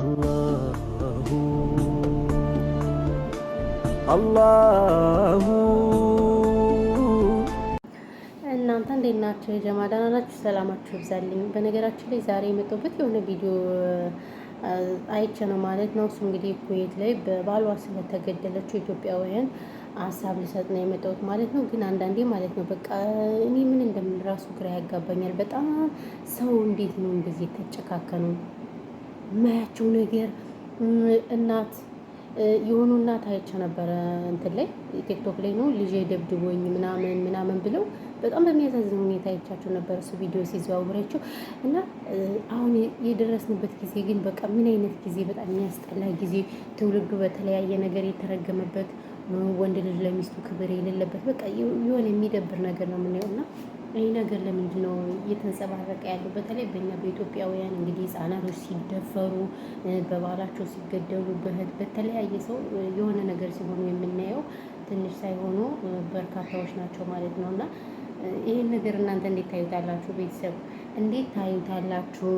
አላሁ አላሁ። እናንተ እንዴት ናችሁ? የጀማ ደህና ናችሁ? ሰላማችሁ ይብዛልኝ። በነገራችን ላይ ዛሬ የመጣሁበት የሆነ ቪዲዮ አይቼ ነው ማለት ነው። እሱ እንግዲህ ኩዌት ላይ በባሏ ስለተገደለችው ኢትዮጵያውያን ሀሳብ ልሰጥ ነው የመጣሁት ማለት ነው። ግን አንዳንዴ ማለት ነው በቃ እኔ ምን እንደምን ራሱ ግራ ያጋባኛል። በጣም ሰው እንዴት ነው እንደዚህ የተጨካከኑ ማያቸው ነገር እናት የሆኑ እናት አይቼ ነበረ እንትን ላይ ቲክቶክ ላይ ነው ልጄ ደብድቦኝ ምናምን ምናምን ብለው በጣም በሚያሳዝን ሁኔታ አይቻቸው ነበር እሱ ቪዲዮ ሲዘዋውራቸው እና አሁን የደረስንበት ጊዜ ግን በቃ ምን አይነት ጊዜ፣ በጣም የሚያስጠላ ጊዜ፣ ትውልዱ በተለያየ ነገር የተረገመበት፣ ወንድ ልጅ ለሚስቱ ክብር የሌለበት በቃ የሆነ የሚደብር ነገር ነው የምናየው። እና ይህ ነገር ለምንድን ነው እየተንጸባረቀ ያለው? በተለይ በእኛ በኢትዮጵያውያን እንግዲህ ህጻናቶች ሲደፈሩ፣ በባላቸው ሲገደሉ፣ በተለያየ ሰው የሆነ ነገር ሲሆኑ የምናየው ትንሽ ሳይሆኑ በርካታዎች ናቸው ማለት ነው። እና ይህን ነገር እናንተ እንዴት ታዩታላችሁ? ቤተሰብ እንዴት ታዩታላችሁ?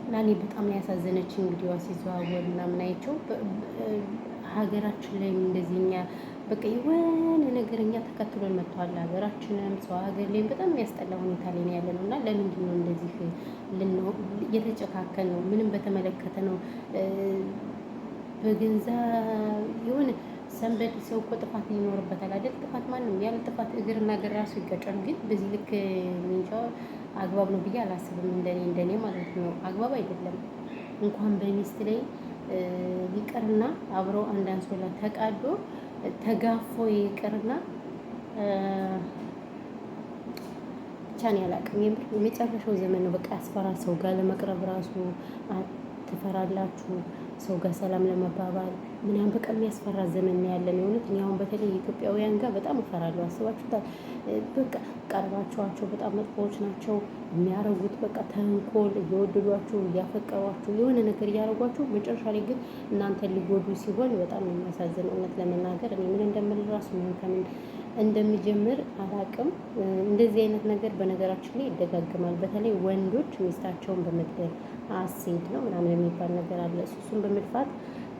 እና እኔ በጣም ያሳዘነችኝ እንግዲህ ሲዘዋወር ምናምን አይቼው ሀገራችን ላይ እንደዚህ እኛ በቃ የሆነ ነገር እኛ ተከትሎን መጥተዋል። ሀገራችንም ሰው ሀገር ላይም በጣም የሚያስጠላ ሁኔታ ላይ ነው ያለ ነው። እና ለምንድን ነው እንደዚህ እየተጨካከል ነው? ምንም በተመለከተ ነው በገንዘብ የሆነ ሰንበድ ሰው እኮ ጥፋት ይኖርበታል አይደል? ጥፋት ማንም ያለ ጥፋት እግርና እግር ራሱ ይጋጫል። ግን በዚህ ልክ እንጃ አግባብ ነው ብዬ አላስብም። እንደኔ ማለት ነው አግባብ አይደለም። እንኳን በሚስት ላይ ይቅርና አብረው አንድ አንሶላ ተቃዶ ተጋፎ ይቅርና ብቻ ነው ያላቅም። የመጨረሻው ዘመን ነው በቃ ያስፈራ። ሰው ጋር ለመቅረብ ራሱ ትፈራላችሁ። ሰው ጋር ሰላም ለመባባል ምናምን በቃ የሚያስፈራ ዘመን ነው ያለን። የእውነት እኔ አሁን በተለይ ኢትዮጵያውያን ጋር በጣም እፈራለሁ። አስባችሁታል? በቃ ቀርባችኋቸው በጣም መጥፎዎች ናቸው የሚያረጉት። በቃ ተንኮል፣ እየወደዷችሁ እያፈቀሯችሁ የሆነ ነገር እያደረጓችሁ መጨረሻ ላይ ግን እናንተን ሊጎዱ ሲሆን በጣም የሚያሳዝን እውነት ለመናገር እኔ ምን እንደምል ራሱ ምን ከምን እንደሚጀምር አላቅም። እንደዚህ አይነት ነገር በነገራችን ላይ ይደጋግማል። በተለይ ወንዶች ሚስታቸውን በመግደል አሲድ ነው ምናምን የሚባል ነገር አለ። እሱን በመድፋት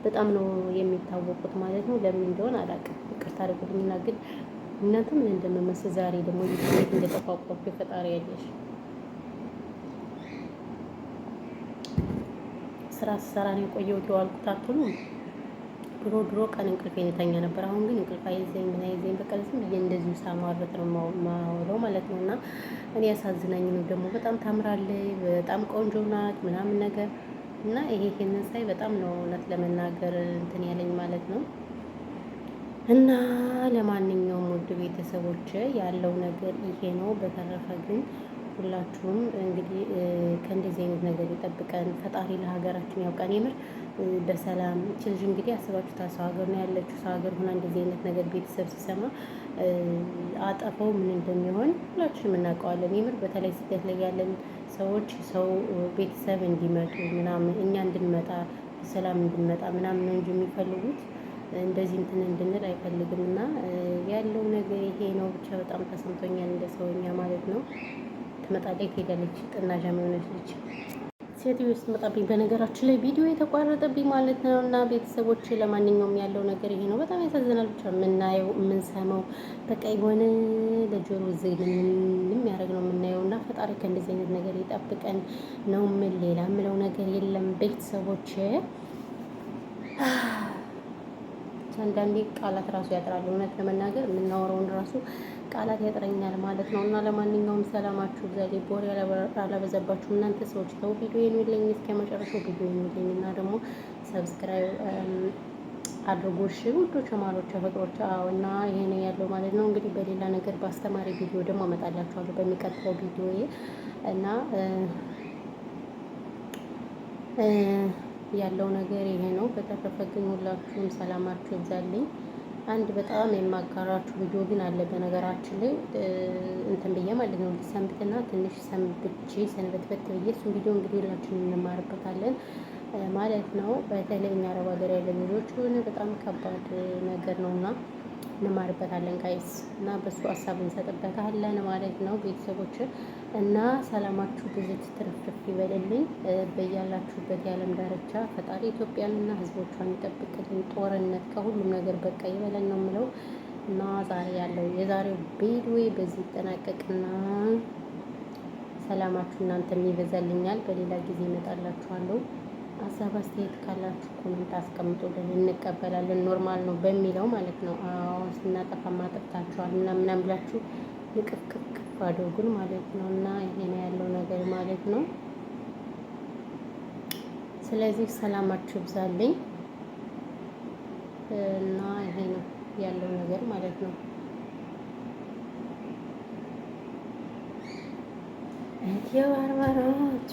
በጣም ነው የሚታወቁት ማለት ነው። ለምን እንደሆነ አላቅም። ይቅርታ አድርጉልኝና ግን እናንተ ምን እንደምመስል ዛሬ ደግሞ ይሄት እንደተቋቋምኩ ፈጣሪ ያለሽ ስራ ስሰራ ነው የቆየሁት የዋልኩት አትሉ። ድሮ ቀን እንቅልፍ የተኛ ነበር። አሁን ግን እንቅልፍ አይዘኝ ምን አይዘኝ በቃ ዝም ብዬ እንደዚሁ ሳማረት ነው ማውለው ማለት ነው። እና እኔ ያሳዝናኝ ነው ደግሞ በጣም ታምራለች፣ በጣም ቆንጆ ናት ምናምን ነገር እና ይሄንን ሳይ በጣም ነው እውነት ለመናገር እንትን ያለኝ ማለት ነው። እና ለማንኛውም ውድ ቤተሰቦች ያለው ነገር ይሄ ነው። በተረፈ ግን ሁላችሁም እንግዲህ ከእንደዚህ አይነት ነገር ይጠብቀን ፈጣሪ፣ ለሀገራችን ያውቃን። የምር በሰላም እቺ ልጅ እንግዲህ አስባችሁታ ሰው ሀገር ነው ያለችው። ሰው ሀገር ሆና እንደዚህ አይነት ነገር ቤተሰብ ሲሰማ አጠፋው ምን እንደሚሆን ሁላችንም እናውቀዋለን። የምር በተለይ ስደት ላይ ያለን ሰዎች ሰው ቤተሰብ እንዲመጡ ምናምን እኛ እንድንመጣ በሰላም እንድንመጣ ምናምን ነው እንጂ የሚፈልጉት እንደዚህ እንትን እንድንል አይፈልግም። እና ያለው ነገር ይሄ ነው። ብቻ በጣም ተሰምቶኛል እንደ ሰውኛ ማለት ነው። ትመጣለች ትሄዳለች። ጥናዣም የሆነች ልጅ ሴትዮ ውስጥ መጣብኝ። በነገራችን ላይ ቪዲዮ የተቋረጠብኝ ማለት ነው። እና ቤተሰቦች ለማንኛውም ያለው ነገር ይሄ ነው። በጣም ያሳዝናል። ብቻ የምናየው የምንሰማው በቃ የሆነ ለጆሮ ዝግ የሚያደርግ ነው የምናየው። እና ፈጣሪ ከእንደዚህ አይነት ነገር ይጠብቀን ነው ምን ሌላ ምለው ነገር የለም ቤተሰቦች። አንዳንዴ ቃላት ራሱ ያጥራል። እውነት ለመናገር የምናወራውን ራሱ ቃላት ያጥረኛል ማለት ነው። እና ለማንኛውም ሰላማችሁ ዛሬ ቦሬ አላበዛባችሁ እናንተ ሰዎች። ተው ቪዲዮ የሚለኝ እስከ መጨረሻው ቪዲዮ የሚለኝ እና ደግሞ ሰብስክራይብ አድርጉ እሺ ውዶች፣ ማሮች፣ ፍቅሮች። እና ይሄ ነው ያለው ማለት ነው። እንግዲህ በሌላ ነገር በአስተማሪ ቪዲዮ ደግሞ አመጣላችኋለሁ በሚቀጥለው ቪዲዮ እና ያለው ነገር ይሄ ነው። በተረፈ ግን ሁላችሁም ሰላማችሁ ይብዛልኝ። አንድ በጣም የማጋራችሁ ቪዲዮ ግን አለ በነገራችን ላይ እንትን ብዬ ማለት ነው ሰንብትና ትንሽ ሰንብቼ ሰንበትበት ብዬ እሱን ቪዲዮ እንግዲህ ሁላችንም እንማርበታለን ማለት ነው። በተለይ እኛ አረብ ሀገር ያለ ልጆች ሆነ በጣም ከባድ ነገር ነውና እንማርበታለን ጋይስ እና በሱ ሀሳብ እንሰጥበታለን ማለት ነው ቤተሰቦች። እና ሰላማችሁ ብዙ ትርፍርፍ ይበልልኝ በያላችሁበት የዓለም ዳርቻ ፈጣሪ ኢትዮጵያንና ሕዝቦቿን ይጠብቅልን። ጦርነት ከሁሉም ነገር በቃ ይበለን ነው የምለው። እና ዛሬ ያለው የዛሬው ቪዲዮ በዚህ ይጠናቀቅና ሰላማችሁ እናንተም ይበዛልኛል። በሌላ ጊዜ እመጣላችኋለሁ። ሀሳብ አስተያየት ካላችሁ ኮሜንት አስቀምጡልን፣ እንቀበላለን። ኖርማል ነው በሚለው ማለት ነው። አሁን ስናጠፋ ማጠፍታችኋል ምናምን ብላችሁ ንቅፍቅፍ አድርጉን ማለት ነው። እና ይሄ ነው ያለው ነገር ማለት ነው። ስለዚህ ሰላማችሁ ይብዛልኝ እና ይሄ ነው ያለው ነገር ማለት ነው። እቴ ባርባራቱ